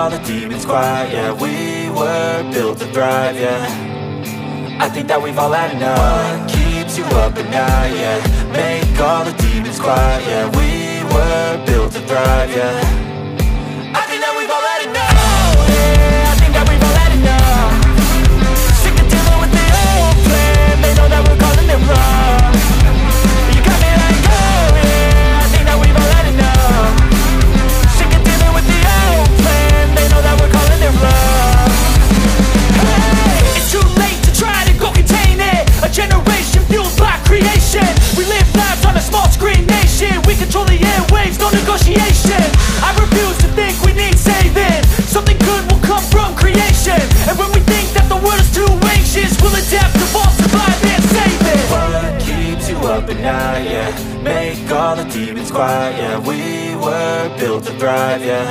all the demons quiet. Yeah, we were built to thrive, yeah. I think that we've all had enough. What keeps you up at night, yeah? Make all the demons quiet. Yeah, we were built to thrive, yeah. I think that we've all had enough. Oh, yeah, I think that we've all had enough. Sick of dealing with the old plan. They know that we're calling it wrong. You got me like, oh yeah, I think that we've all had enough. Sick of dealing with the old plan. They know that we're calling it wrong. Hey, it's too late to try to go contain it. A generation fueled by creation. We live lives on a small screen nation. We control the airwaves, no negotiation. I refuse to think we need saving. Something good will come from creation. And when we think that the world is too anxious, we'll adapt, evolve, survive and save it. What keeps you up at night, yeah? Make all the demons quiet, yeah. We were built to thrive, yeah.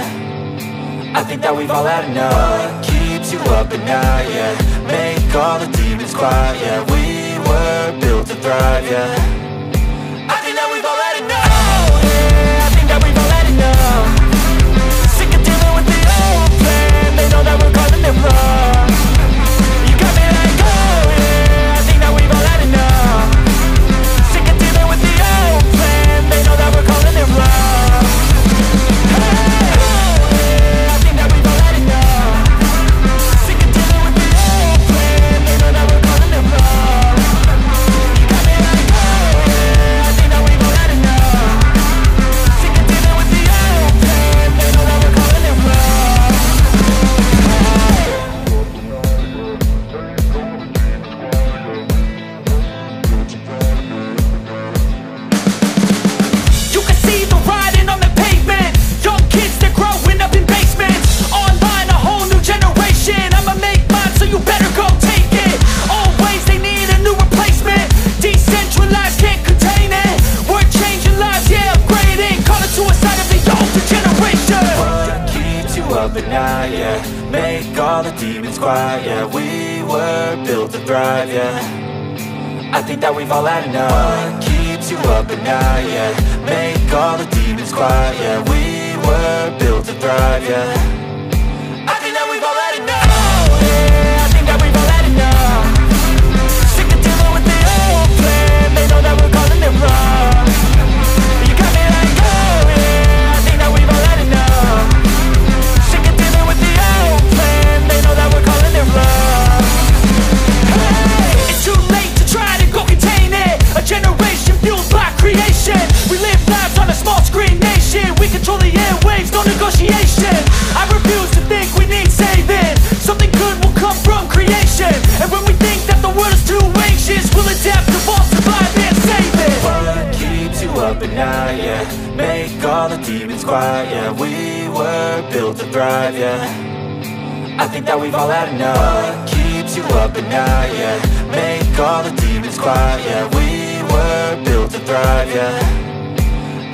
I think that we've all had enough. What keeps you up at night, yeah? Make all the demons quiet, yeah. We were built to thrive, yeah. I think that we've all had enough. Oh yeah, I think that we've all had enough. Sick of dealing with the old plan. They know that we're calling it wrong. You got me like, oh yeah, I think that we've all had enough. Sick of dealing with the old plan. They know that we're calling it wrong. Hey, oh yeah, I think that we've all had enough. Sick of dealing with the old plan. They know that we're calling it wrong. You got me like, oh yeah, I think that we've all had enough. Sick of dealing with the old plan. They know that we're calling it wrong. You can see the writing on the pavement. Young kids, they're growing up in basements. Online, a whole new generation. I'ma make mine, so you better go take it. Always, they need a new replacement. Decentralized, can't contain it. We're changing lives, yeah, upgrading. Call it suicide of the older generation. What keeps you up at night, yeah? Make all the demons quiet, yeah. We were built to thrive, yeah. I think that we've all had enough. What keeps you up at night, yeah? Make all the demons quiet, yeah. We were built to thrive, yeah. I think that we've all had enough. Oh yeah, I think that we've all had enough. Sick of dealing with the old plan. They know that we're calling it wrong. You got me like, oh yeah, I think that we've all had enough. Sick of dealing with the old plan. They know that we're calling it wrong. Hey, it's too late to try to go contain it. A generation fueled by creation. We live lives on a small screen nation. We control the airwaves, no negotiation. I refuse to think we need saving. Something good will come from creation. And when we think that the world is too anxious, we'll adapt, evolve, survive and save it. What keeps you up at night, yeah? Make all the demons quiet, yeah. We were built to thrive, yeah. I think that we've all had enough. What keeps you up at night, yeah? Make all the demons quiet, yeah. We were built to thrive, yeah.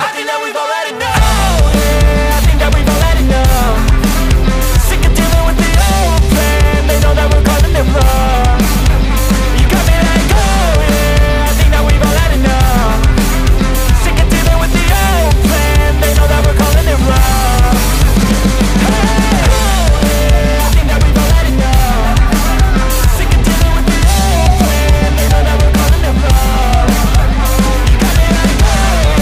I think that we've all had enough. Oh yeah, I think that we've all had enough. Sick of dealing with the old plan. They know that we're calling it wrong. You got me like, oh yeah, I think that we've all had enough. Sick of dealing with the old plan. They know that we're calling it wrong. Hey, oh yeah, I think that we've all had enough. Sick of dealing with the old plan. They know that we're calling it wrong. You got me like, oh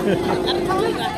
Ditarik.